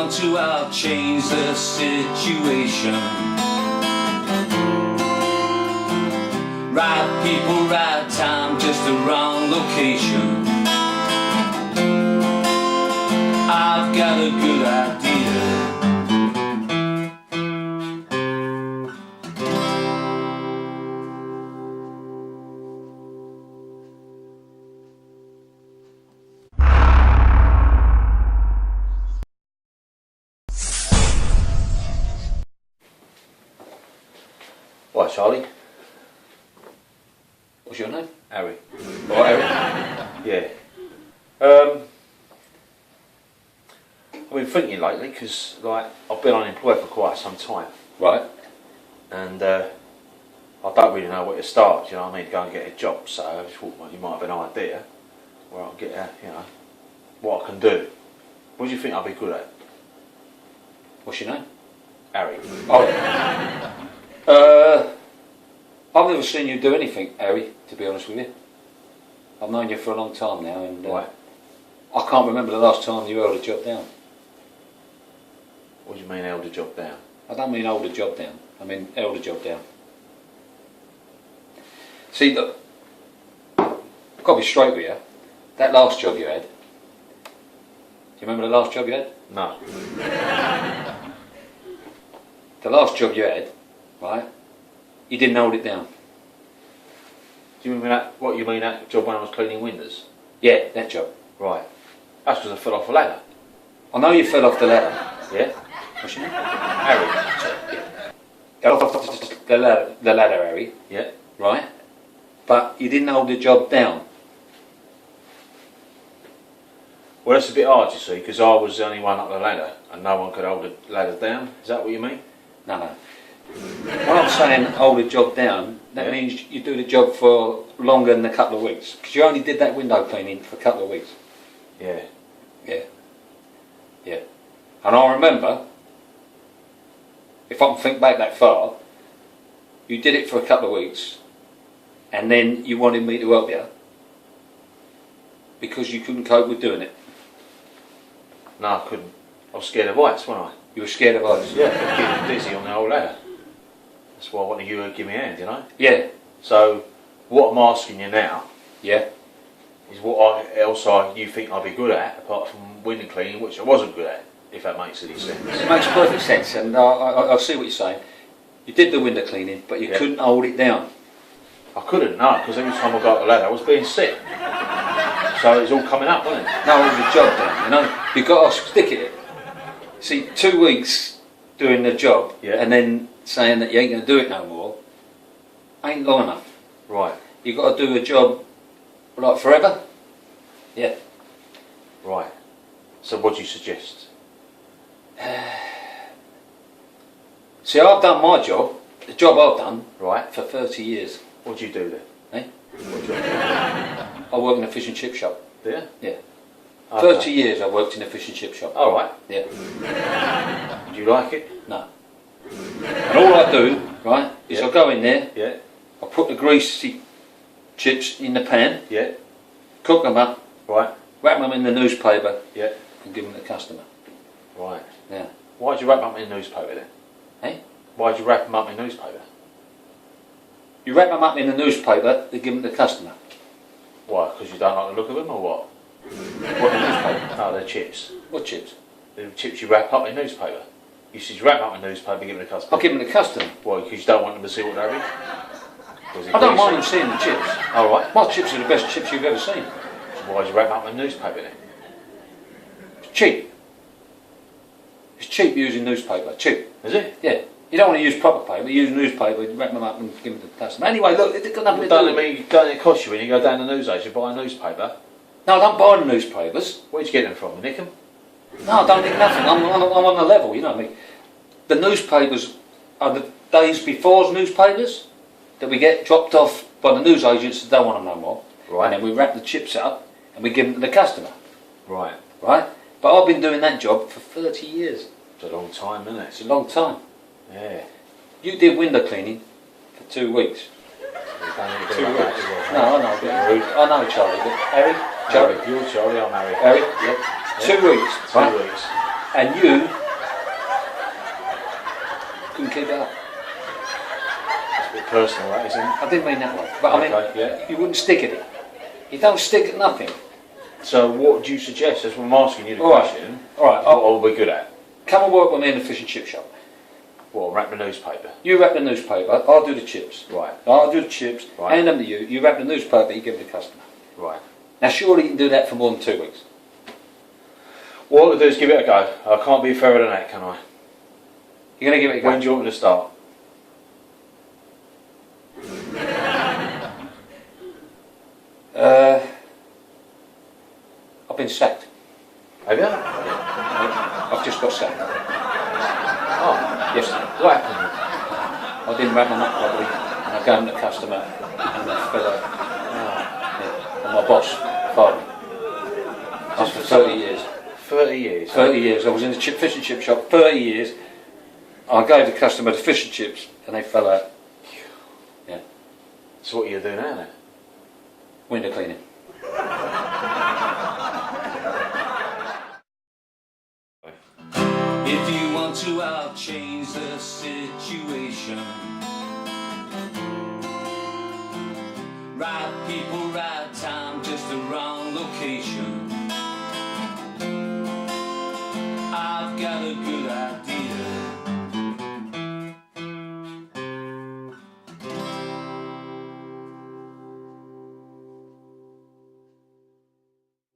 want to, I'll change the situation. Right people, right time, just the wrong location. I've got a good idea. Right, Charlie. What's your name? Harry. Oh, Harry? Yeah. I've been thinking lately because, like, I've been unemployed for quite some time, Right. and I don't really know where to start. Do you know what I mean? To go and get a job. So I just thought, well, you might have an idea where I'll get a, you know, what I can do. What do you think I'll be good at? What's your name? Harry. Oh. I've never seen you do anything, Harry, to be honest with you. I've known you for a long time now, and Right. I can't remember the last time you held a job down. What do you mean held a job down? I don't mean hold a job down, I mean held a job down. See, look, I've got to be straight with you. That last job you had, do you remember the last job you had? No. The last job you had, right, you didn't hold it down. Do you mean that? What you mean that job when I was cleaning windows? Yeah, that job. Right. That's because I fell off a ladder. I know you fell off the ladder. Yeah. What's your name? Harry. Sorry, yeah. Fell off the ladder, Harry, Yeah. right? But you didn't hold the job down. Well, that's a bit hard, you see, because I was the only one up the ladder, and no one could hold the ladder down. Is that what you mean? No. When I'm saying hold the job down, that Yeah. means you do the job for longer than a couple of weeks. Because you only did that window cleaning for a couple of weeks. Yeah. Yeah. And I remember, if I can think back that far, you did it for a couple of weeks, and then you wanted me to help you because you couldn't cope with doing it. No, I couldn't. I was scared of heights, wasn't I? You were scared of heights. Yeah, I was getting dizzy on the whole ladder. That's why I wanted you to give me a hand, you know? Yeah. So, what I'm asking you now Yeah. is what else you think I'd be good at, apart from window cleaning, which I wasn't good at, if that makes any sense. It makes perfect sense, and I see what you're saying. You did the window cleaning, but you couldn't hold it down. I couldn't, no, because every time I got up the ladder I was being sick. So it's all coming up, wasn't it? No, hold the job down, you know. You've got to stick at it. See, 2 weeks doing the job, and then saying that you ain't going to do it no more, ain't long enough. Right. You've got to do a job, like, forever. Yeah. Right. So what do you suggest? See, I've done my job, the job I've done, Right. for 30 years. What do you do then? Eh? What do you do? I work in a fish and chip shop. Do you? Yeah. Okay. 30 years I've worked in a fish and chip shop. All right. Yeah. Do you like it? No. And all I do, right, is I go in there, Yeah. I put the greasy chips in the pan, Yeah. cook them up, Right. wrap them in the newspaper, Yeah. and give them to the customer. Right. Yeah. Why'd you wrap them up in newspaper then? Eh? Why'd you wrap them up in newspaper? You wrap them up in the newspaper, they give them to the customer. Why? Because you don't like the look of them, or what? What, the newspaper? No, they're chips. What chips? The chips you wrap up in newspaper. You said you wrap them up in newspaper, give them to the customer. I'll give them to the customer. Why? Because you don't want them to see what they're in? I don't mind them seeing the chips. All right. My chips are the best chips you've ever seen. So why'd you wrap them up in newspaper then? It's cheap. It's cheap using newspaper. Cheap. Is it? Yeah. You don't want to use proper paper, use newspaper, wrap them up and give them to the customer. Anyway, look, it's got nothing to do with it. Don't it cost you when you go down the newsagent to buy a newspaper? No, I don't buy the newspapers. Where'd you get them from? You nick them? No, I don't think nothing. I'm on the level, you know what I mean. The newspapers are the days before's newspapers that we get dropped off by the newsagents that don't want them no more. Right. And then we wrap the chips up and we give them to the customer. Right. Right? But I've been doing that job for 30 years. It's a long time, isn't It's it? a long time. Yeah. You did window cleaning for 2 weeks. You don't need to do 2 like weeks. that, No, I know, a bit rude. I know Charlie, but Harry? Charlie, you're Charlie, I'm Harry. Harry? Yeah. 2 weeks. 2 weeks. And you couldn't keep it up. It's a bit personal, that, isn't it? I didn't mean that way. But I mean, Okay, yeah. you wouldn't stick at it. You don't stick at nothing. So what do you suggest? That's what I'm asking you the All right. question. All right. What are we good at? Come and work with me in the fish and chip shop. What, wrap the newspaper? You wrap the newspaper, I'll do the chips. Right. I'll do the chips, Right. hand them to you, you wrap the newspaper, you give it to the customer. Right. Now surely you can do that for more than 2 weeks. What I'll do is give it a go. I can't be fairer than that, can I? You're going to give it a go? When do you want me to start? I've been sacked. Have you? I've just got sacked. Oh, Yes. what happened? I didn't wrap them up properly and I gave them to the customer and the fella, and my boss fired me. After 30 years. 30 years. 30 years. I was in the fish and chip shop 30 years. I gave the customer the fish and chips and they fell out. Yeah. So what are you doing now then? Window cleaning. If you want to, I'll change the situation. Right people, right time, just the wrong location.